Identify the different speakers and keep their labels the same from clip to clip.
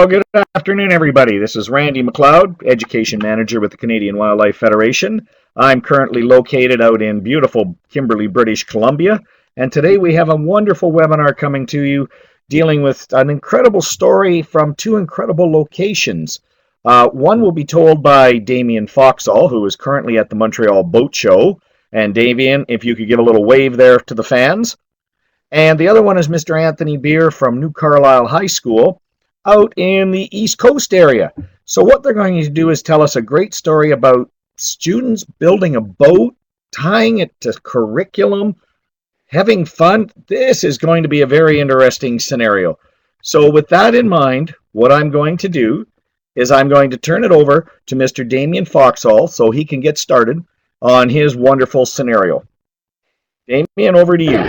Speaker 1: Good afternoon, everybody. This is Randy McLeod, Education Manager with the Canadian Wildlife Federation. I'm currently located out in beautiful Kimberley, British Columbia, and today we have a wonderful webinar coming to you dealing with an incredible story from two incredible locations. One will be told by Damien Foxall, who is currently at the Montreal Boat Show. And Damien, if you could give a little wave there to the fans. And the other one is Mr. Anthony Beer from New Carlisle High School out in the East Coast area. So what they're going to do is tell us a great story about students building a boat, tying it to curriculum, having fun. This is going to be a very interesting scenario. So with that in mind, what I'm going to do is I'm going to turn it over to Mr. Damien Foxall so he can get started on his wonderful scenario. Damien, over to you.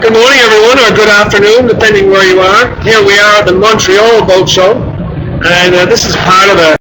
Speaker 2: Good morning, everyone, or good afternoon, depending where you are. Here we are at the Montreal Boat Show, and this is part of the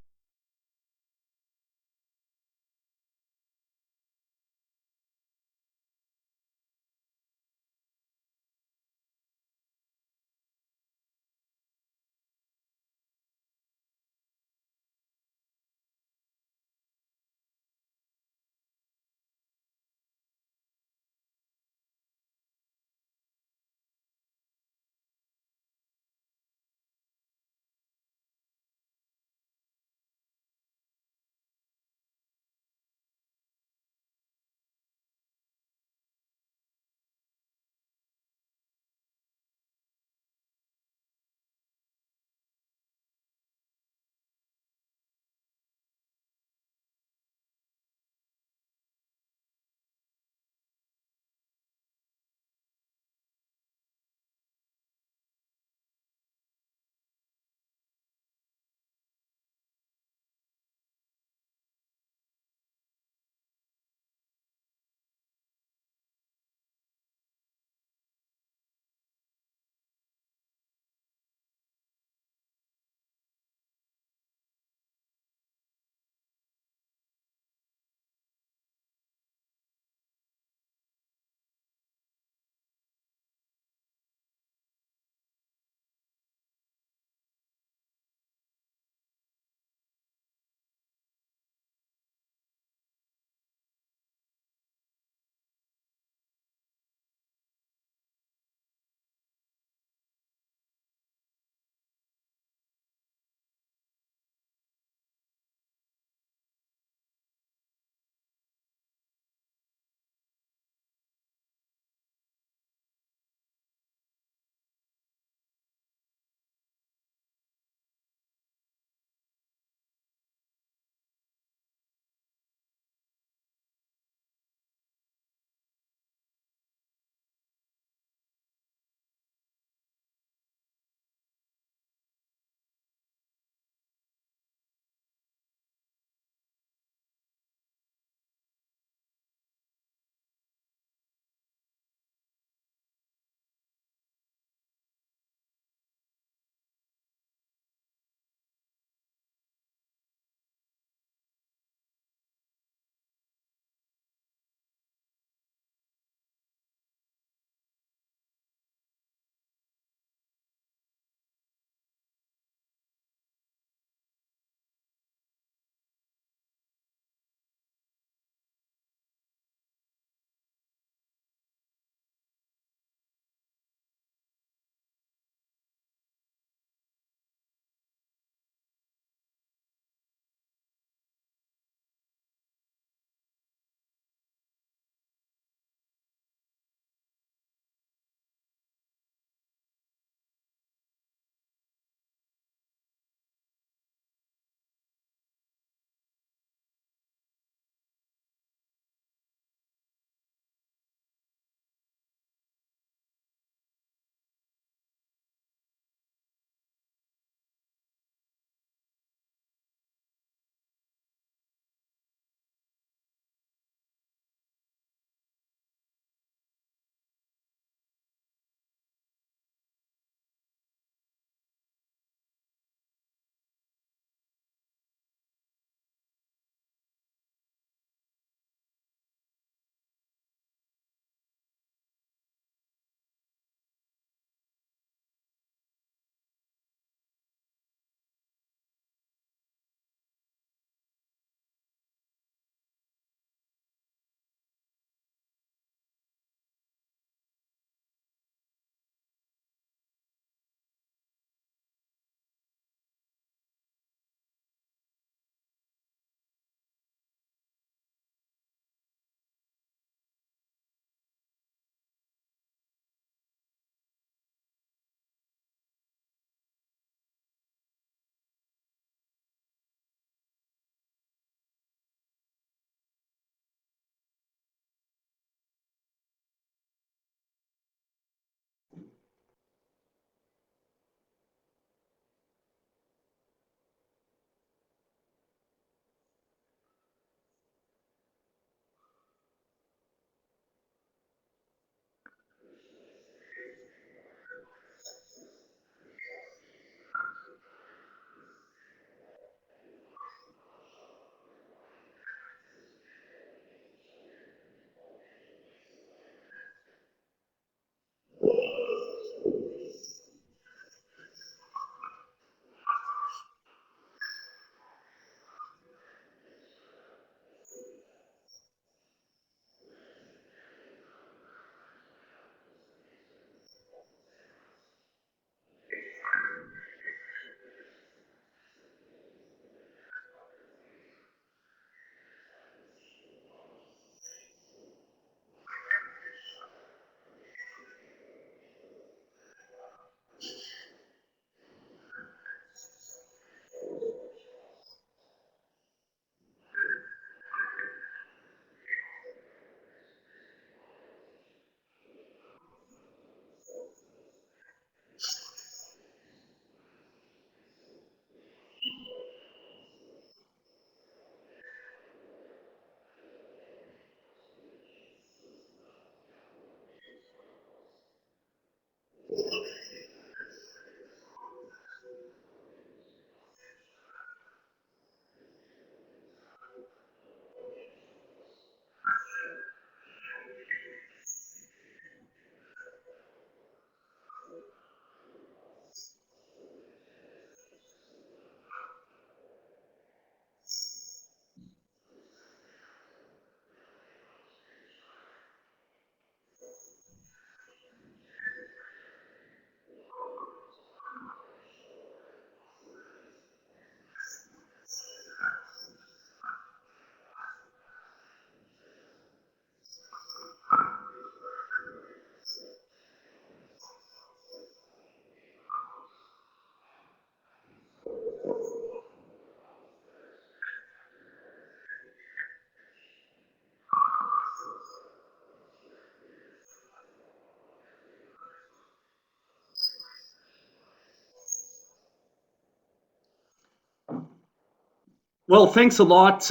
Speaker 3: Well, thanks a lot,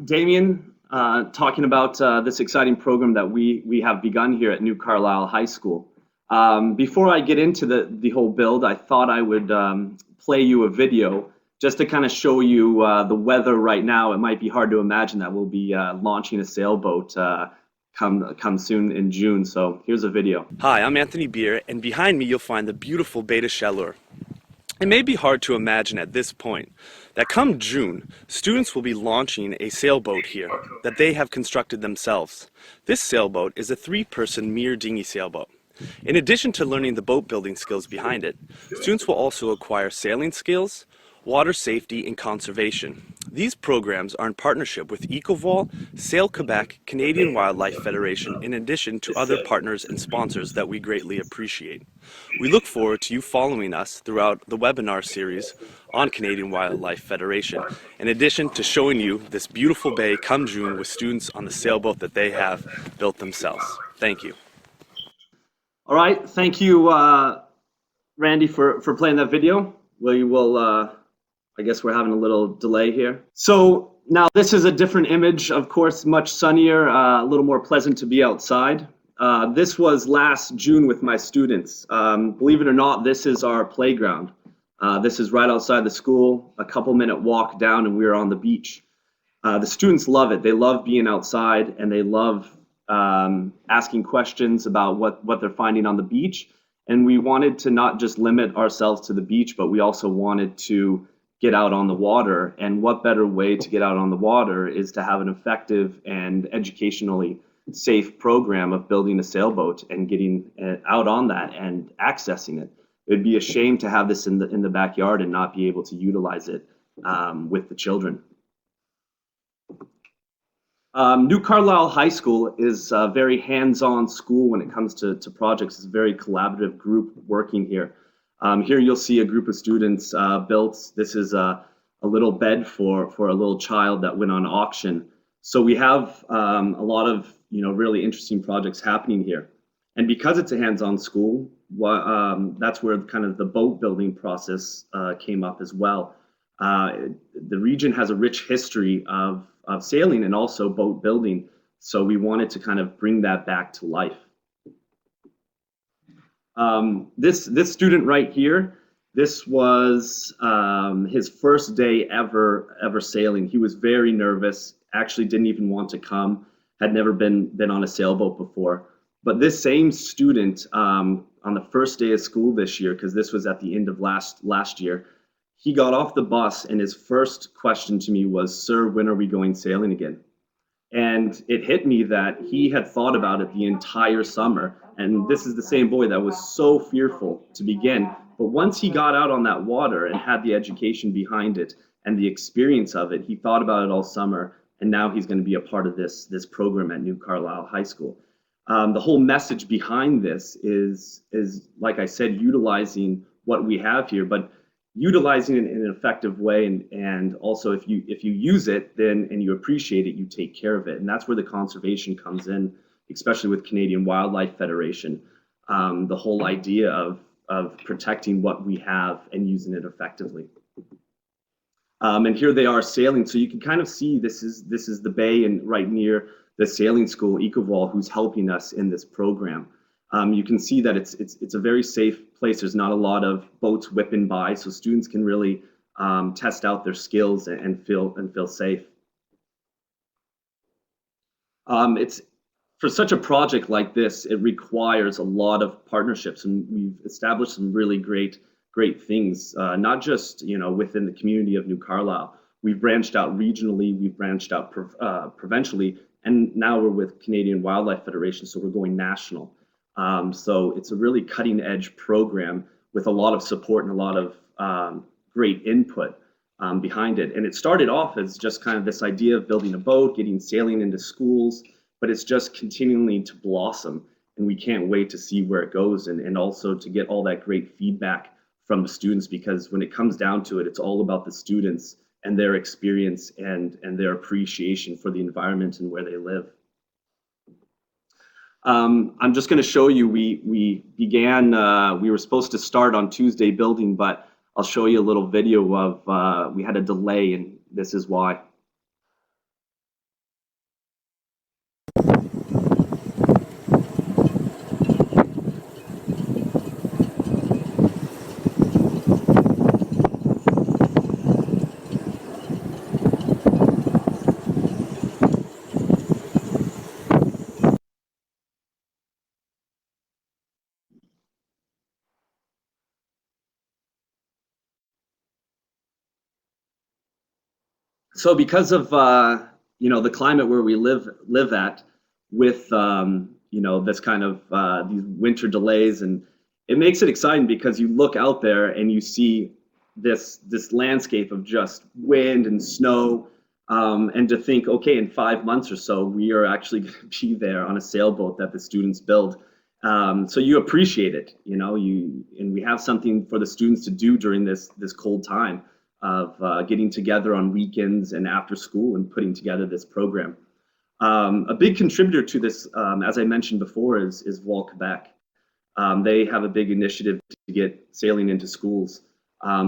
Speaker 3: Damien, talking about this exciting program that we have begun here at New Carlisle High School. Before I get into the whole build, I thought I would play you a video just to kind of show you the weather right now. It might be hard to imagine that we'll be launching a sailboat come soon in June. So here's a video.
Speaker 4: Hi, I'm Anthony Beer, and behind me you'll find the beautiful Bay de Chaleur. It may be hard to imagine at this point that come June, students will be launching a sailboat here that they have constructed themselves. This sailboat is a 3-person mere dinghy sailboat. In addition to learning the boat building skills behind it, students will also acquire sailing skills, water safety, and conservation. These programs are in partnership with Ecovol, Sail Quebec, Canadian Wildlife Federation, in addition to other partners and sponsors that we greatly appreciate. We look forward to you following us throughout the webinar series on Canadian Wildlife Federation, in addition to showing you this beautiful bay come June with students on the sailboat that they have built themselves. Thank you.
Speaker 3: All right, thank you, Randy, for playing that video. We will, I guess we're having a little delay here. So now this is a different image, of course, much sunnier, a little more pleasant to be outside. This was last June with my students. Believe it or not, this is our playground. This is right outside the school, a couple-minute walk down, and we're on the beach. The students love it. They love being outside, and they love asking questions about what they're finding on the beach. And we wanted to not just limit ourselves to the beach, but we also wanted to get out on the water. And what better way to get out on the water is to have an effective and educationally safe program of building a sailboat and getting out on that and accessing it. It would be a shame to have this in the backyard and not be able to utilize it with the children. New Carlisle High School is a very hands-on school when it comes to projects. It's a very collaborative group working here. Here you'll see a group of students built. This is a little bed for a little child that went on auction. So we have a lot of really interesting projects happening here. And because it's a hands-on school, that's where kind of the boat building process came up as well. The region has a rich history of sailing and also boat building, so we wanted to kind of bring that back to life. This student right here, this was his first day ever sailing. He was very nervous, actually didn't even want to come, had never been on a sailboat before. But this same student, on the first day of school this year, because this was at the end of last year, he got off the bus and his first question to me was, "Sir, when are we going sailing again?" And it hit me that he had thought about it the entire summer. And this is the same boy that was so fearful to begin. But once he got out on that water and had the education behind it and the experience of it, he thought about it all summer. And now he's going to be a part of this program at New Carlisle High School. The whole message behind this is, like I said, utilizing what we have here, but utilizing it in an effective way, and also if you use it then and you appreciate it, you take care of it. And that's where the conservation comes in, especially with Canadian Wildlife Federation. The whole idea of protecting what we have and using it effectively. And here they are sailing, so you can kind of see this is the bay and right near the sailing school, Ecovol, who's helping us in this program. You can see that it's a very safe place. There's not a lot of boats whipping by, so students can really test out their skills and feel safe. It's for such a project like this, it requires a lot of partnerships, and we've established some really great things, not just within the community of New Carlisle. We've branched out regionally, we've branched out provincially, and now we're with Canadian Wildlife Federation, so we're going national. So it's a really cutting edge program with a lot of support and a lot of great input behind it. And it started off as just kind of this idea of building a boat, getting sailing into schools, but it's just continuing to blossom. And we can't wait to see where it goes, and also to get all that great feedback from the students, because when it comes down to it, it's all about the students and their experience and their appreciation for the environment and where they live. I'm just going to show you, we were supposed to start on Tuesday building, but I'll show you a little video of, we had a delay, and This is why. So because of the climate where we live at, with this kind of these winter delays, and it makes it exciting because you look out there and you see this landscape of just wind and snow, and to think, okay, in 5 months or so, we are actually going to be there on a sailboat that the students build. So you appreciate it, and we have something for the students to do during this cold time of getting together on weekends and after school and putting together this program. A big contributor to this, as I mentioned before, is Vol Quebec. They have a big initiative to get sailing into schools.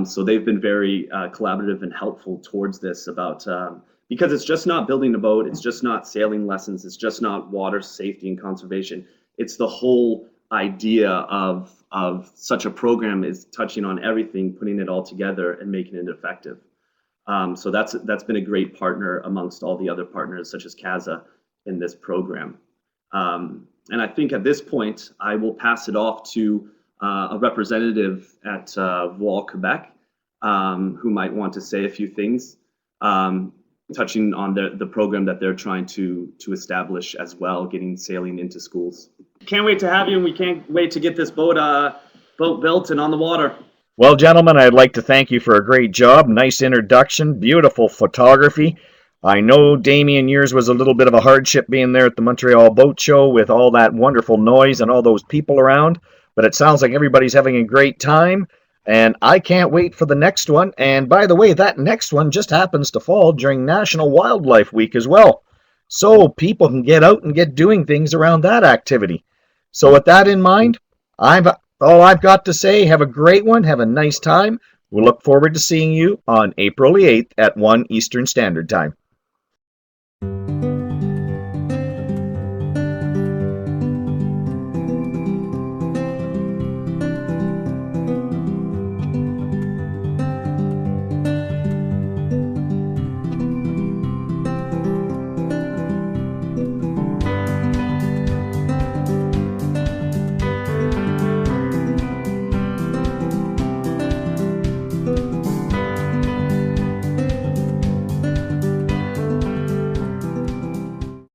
Speaker 3: So they've been very collaborative and helpful towards this because it's just not building a boat, it's just not sailing lessons, it's just not water safety and conservation. It's the whole idea of such a program is touching on everything, putting it all together and making it effective. So that's been a great partner amongst all the other partners such as CASA in this program. And I think at this point, I will pass it off to a representative at Vol Quebec who might want to say a few things, touching on the program that they're trying to establish as well, getting sailing into schools. Can't wait to have you, and we can't wait to get this boat built and on the water.
Speaker 1: Well, gentlemen, I'd like to thank you for a great job. Nice introduction, beautiful photography. I know, Damien, yours was a little bit of a hardship being there at the Montreal Boat Show with all that wonderful noise and all those people around, but it sounds like everybody's having a great time, and I can't wait for the next one. And by the way, that next one just happens to fall during National Wildlife Week as well, so people can get out and get doing things around that activity. So with that in mind, all I've got to say, have a great one, have a nice time. We'll look forward to seeing you on April the 8th at 1 Eastern Standard Time.